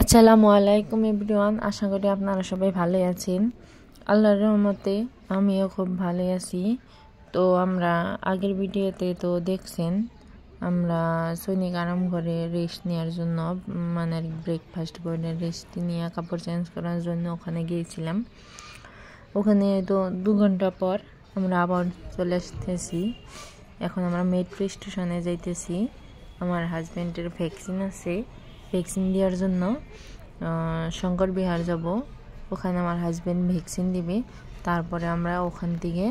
আসসালামু আলাইকুম এভরিওয়ান, আশা করি আপনারা সবাই ভালো আছেন। আল্লাহর রহমতে আমিও খুব ভালো আছি। তো আমরা আগের ভিডিওতে তো দেখছেন আমরা সৈনিক আরাম করে রেস্ট নেওয়ার জন্য, মানে ব্রেকফাস্ট করে রেস্ট নিয়ে কাপড় চেঞ্জ করার জন্য ওখানে গিয়েছিলাম। ওখানে তো 2 ঘন্টা পর আমরা আবার চলে আসতেছি। এখন আমরা মেট্রো স্টেশনে যাইতেছি। আমার হাজব্যান্ডের ভ্যাকসিন আছে, ভ্যাকসিন দেওয়ার জন্য শঙ্কর বিহার যাব। ওখানে আমার হাজব্যান্ড ভ্যাকসিন দিবে, তারপরে আমরা ওখান থেকে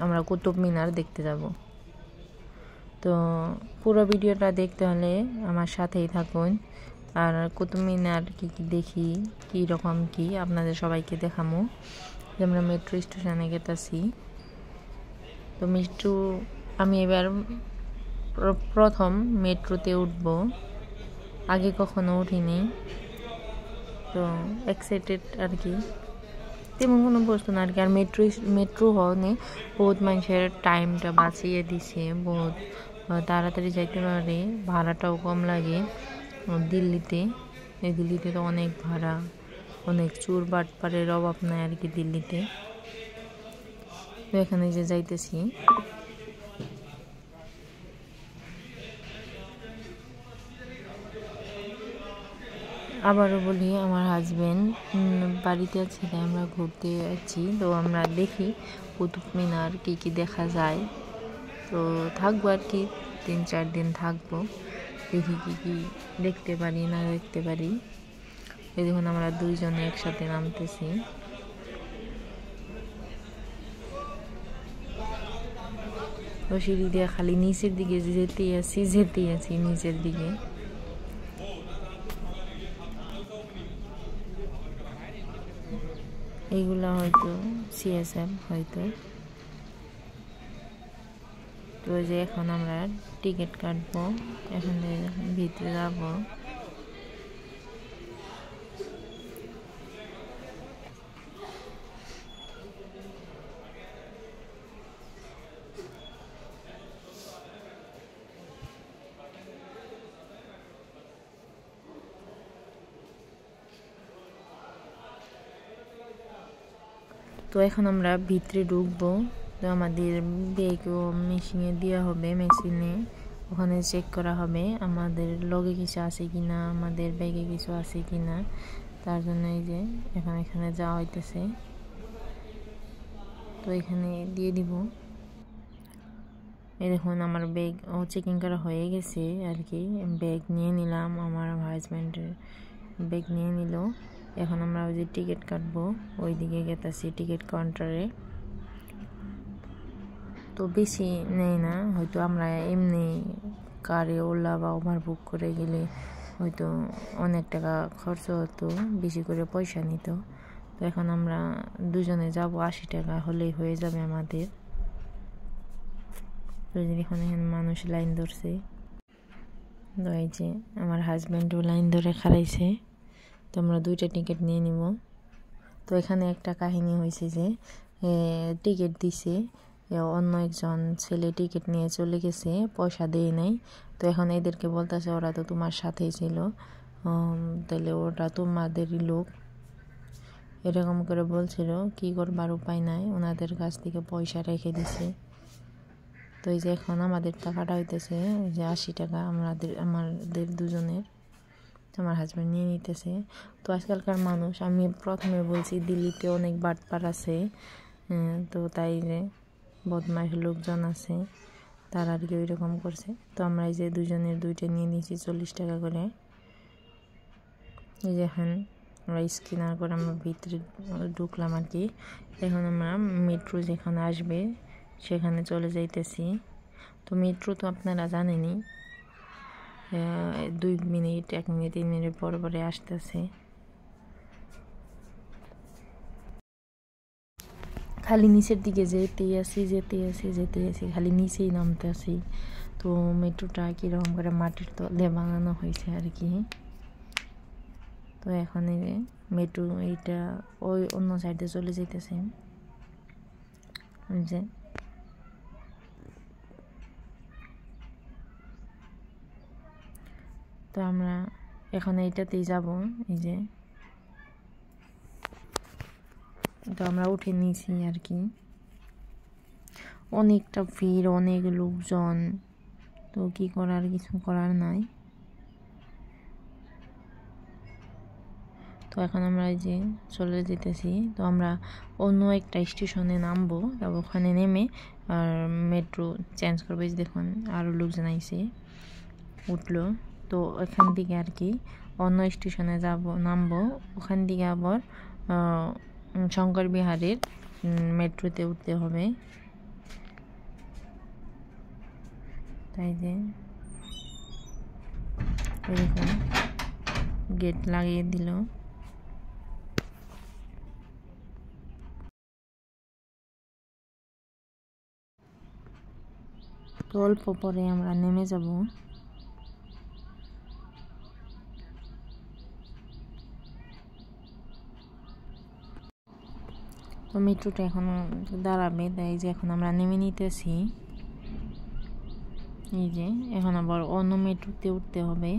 আমরা কুতুব মিনার দেখতে যাব। তো পুরো ভিডিওটা দেখতে হলে আমার সাথেই থাকুন। আর কুতুব মিনার কী দেখি, কী রকম কী আপনাদের সবাইকে দেখামো। আমরা মেট্রো স্টেশনে গেতেছি। তো আমি এবার প্রথম মেট্রোতে উঠব, আগে কখনো উঠিনি। তো এক্সাইটেড আর কি, তেমন কোনো বস্তু না আর কি। আর মেট্রো হওয়ানে বহুত মানুষের টাইমটা বাঁচিয়ে দিছে, বহুত তাড়াতাড়ি যাইতে পারে, ভাড়াটাও কম লাগে। দিল্লিতে তো অনেক ভাড়া, অনেক চোর বাটপারের অভাব নাই আর কি দিল্লিতে। তো এখানে যে যাইতেছি, আবারও বলি আমার হাজব্যান্ড বাড়িতে আছে, তাই আমরা ঘুরতে যাচ্ছি। তো আমরা দেখি কুতুব মিনার কী দেখা যায়। তো থাকবো আর কি, 3-4 দিন থাকবো, দেখি কী দেখতে পারি না দেখতে পারি। এই দেখুন আমরা দুইজনে একসাথে নামতেছি। তো সিঁড়ি দিয়ে খালি নিচের দিকে যেতেই আছি নিচের দিকে। এইগুলা হয়তো CSM হয়তো। তো যে এখন আমরা টিকিট কাটবো, এখন ভিতরে যাবো। তো এখন আমরা ভিতরে ঢুকবো। তো আমাদের ব্যাগও মেশিনে দেওয়া হবে, মেশিনে ওখানে চেক করা হবে আমাদের লগে কিছু আছে কিনা, আমাদের ব্যাগে কিছু আছে কিনা। তার জন্য এই যে এখানে যাওয়া হইতেছে। তো এখানে দিয়ে দিব। এই দেখুন আমার ব্যাগ চেকিং করা হয়ে গেছে আর কি। ব্যাগ নিয়ে নিলাম, আমার হাজব্যান্ডের ব্যাগ নিয়ে নিল। এখন আমরা ওই যে টিকিট কাটবো, ওই দিকে গেতেছি টিকিট কাউন্টারে। তো বেশি নেই না, হয়তো আমরা এমনি কারে ওলা বা ওভার বুক করে গেলে হয়তো অনেক টাকা খরচ হতো, বেশি করে পয়সা নিত। তো এখন আমরা দুজনে যাব, 80 টাকা হলেই হয়ে যাবে আমাদের। এখানে মানুষ লাইন ধরছে। তো এই যে আমার হাজব্যান্ডও লাইন ধরে খাড়াইছে। তো আমরা 2টা টিকিট নিয়ে নিব। তো এখানে একটা কাহিনী হয়েছে যে টিকিট দিছে, অন্য একজন ছেলে টিকিট নিয়ে চলে গেছে, পয়সা দেয় নাই। তো এখন এদেরকে বলতেছে ওরা তো তোমার সাথেই ছিল, তাহলে ওরা তোমাদেরই লোক, এরকম করে বলছিল। কি করবার উপায় নাই, ওনাদের কাছ থেকে পয়সা রেখে দিছে। তো এই যে এখন আমাদের টাকাটা হইতেছে যে 80 টাকা আমাদের দুজনের। আমার হাজব্যান্ড নিয়ে নিতেছে। তো আজকালকার মানুষ, আমি প্রথমে বলছি দিল্লিতে অনেক বাটপার আছে, তো তাই যে বদমাশ লোকজন আছে, তারা আর কি ওইরকম করছে। তো আমরা এই যে দুজনের 2টা নিয়ে নিয়েছি 40 টাকা করে। এই যে এখন আমরা স্ক্যানার করে আমরা ভিতরে ঢুকলাম আর কি। এখন আমরা মেট্রো যেখানে আসবে সেখানে চলে যাইতেছি। তো মেট্রো তো আপনারা জানেনই, 2 মিনিট 1 মিনিট 3 মিনিট পরে আসতেছে। খালি নিচের দিকে যেতেই আছি, খালি নিচেই নামতে আসি। তো মেট্রোটা কীরকম করে মাটির তলে বানানো হয়েছে আর কি। তো এখন এই মেট্রো এইটা ওই অন্য সাইডে চলে যেতেছে যে। তো আমরা এখন এইটাতেই যাব। এই যে তো আমরা উঠে নিয়েছি আর কি। অনেকটা ভিড়, অনেক লোকজন, তো কি করার, কিছু করার নাই। তো এখন আমরা এই যে চলে যেতেছি। তো আমরা অন্য একটা স্টেশনে নামবো, তারপর ওখানে নেমে আর মেট্রো চেঞ্জ করবো। এই যে দেখুন আরও লোকজন আইছে, উঠলো। তো এখান থেকে আর কি অন্য স্টেশনে নামবো। ওখান থেকে আবার শঙ্কর বিহারের মেট্রোতে উঠতে হবে। তাই যে এরকম গেট লাগিয়ে দিল। তো অল্প পরে আমরা নেমে যাব। তো মেট্রোটা এখন দাঁড়াবে, তাই যে এখন আমরা নেমে নিতেছি। এই যে এখন আবার অন্য মেট্রোতে উঠতে হবে।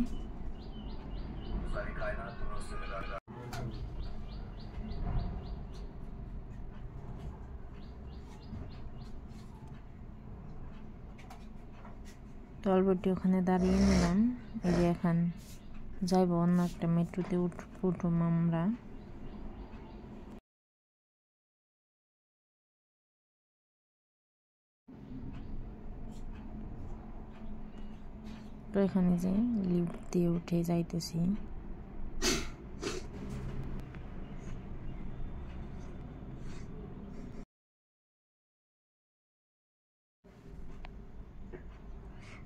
তো অল্পটি ওখানে দাঁড়িয়ে নিলাম। এই যে এখন যাইব অন্য একটা মেট্রোতে উঠুম আমরা। তো এখানে যে লিফট দিয়ে উঠে যাইতেছি।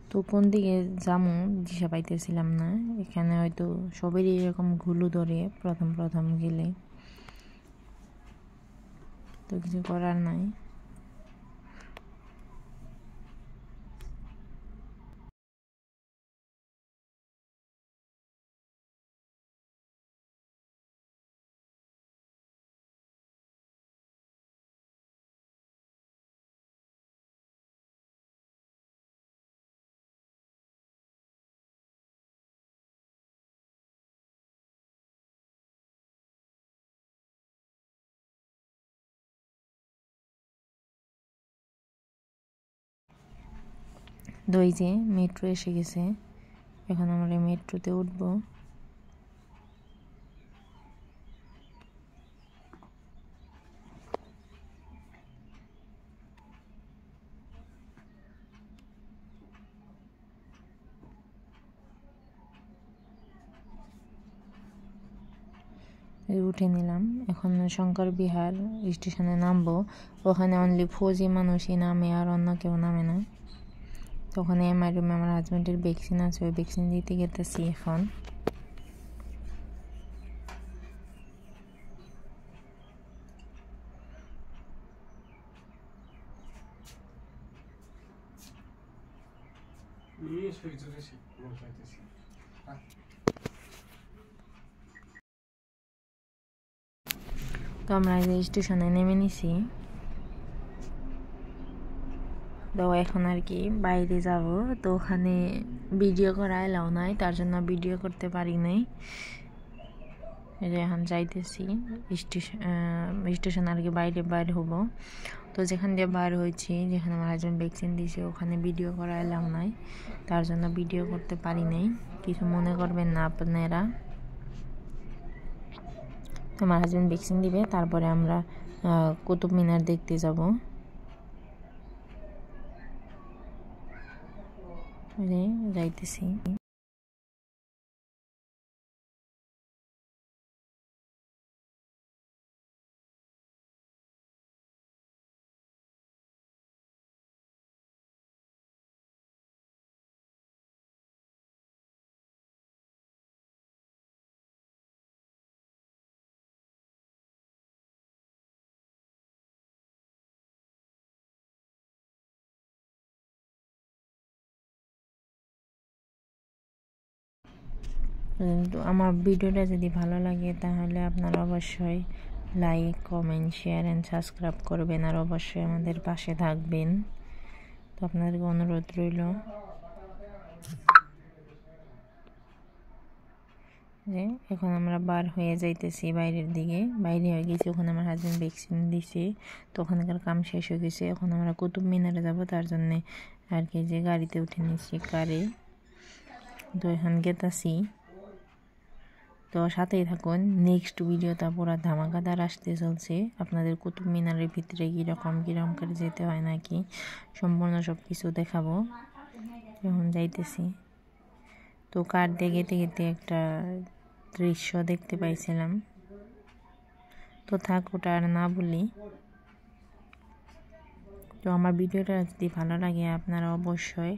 তো কোন দিকে যামু দিশা পাইতেছিলাম না। এখানে হয়তো সবেরই এরকম ঘুলু ধরে প্রথম প্রথম গেলে, তো কিছু করার নাই। তো এই যে মেট্রো এসে গেছে, এখন আমরা মেট্রোতে উঠবো। উঠে নিলাম। এখন শঙ্কর বিহার স্টেশনে নামবো। ওখানে অনলি ফৌজি মানুষই নামে, আর অন্য কেউ নামে না। তো ওখানে এমআই রুমে আমার হাজব্যান্ডের ভ্যাকসিন আছে, ওই ভ্যাকসিন দিতে গেতেছি এখন। তো আমরা এই স্টেশনে নেমে নিছি। তো এখন আর কি বাইরে যাব। তো ওখানে ভিডিও করা এলাও নাই, তার জন্য ভিডিও করতে পারি নাই। এই যে এখন যাইতেছি স্টেশন আর কি বাইরে হব। তো যেখান দিয়ে বাইর হয়েছি, যেখানে আমার হাজব্যান্ড ভ্যাকসিন দিয়েছে, ওখানে ভিডিও করা এলাও নাই, তার জন্য ভিডিও করতে পারি নাই। কিছু মনে করবেন না আপনারা। আমার হাজব্যান্ড ভ্যাকসিন দিবে, তারপরে আমরা কুতুব মিনার দেখতে যাব। যাইতেছি। তো আমার ভিডিওটা যদি ভালো লাগে তাহলে আপনারা অবশ্যই like, comment, share and subscribe করবেন, আর অবশ্যই আমাদের পাশে থাকবেন। তো আপনাদেরকে অনুরোধ রইল। যে এখন আমরা বার হয়ে যাইতেছি বাইরের দিকে। বাইরে হয়ে গেছি, ওখানে আমার হাজব্যান্ড ভ্যাকসিন দিছে, তো ওখানকার কাম শেষ হয়ে গেছে। এখন আমরা কুতুব মিনারে যাব, তার জন্যে আর কি যে গাড়িতে উঠে নিচ্ছি, কারে। তো এখন গেতাছি, তো সাথেই থাকুন। নেক্সট ভিডিওটা পুরা ধামাকাদার আসতে চলছে। আপনাদের কুতুব মিনারের ভিতরে কীরকম করে যেতে হয় নাকি সম্পূর্ণ সব কিছু দেখাবো। এখন যাইতেছি, তো কার দিয়ে গেতে গেতে একটা দৃশ্য দেখতে পাইছিলাম, তো থাক ওটা আর না বলি। তো আমার ভিডিওটা যদি ভালো লাগে আপনারা অবশ্যই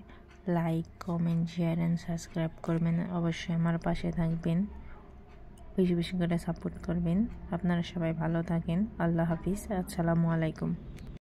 like, comment, share and subscribe করবেন। অবশ্যই আমার পাশে থাকবেন, বেশি বেশি করে সাপোর্ট করবেন। আপনারা সবাই ভালো থাকেন। আল্লাহ হাফিজ, আসসালামু আলাইকুম।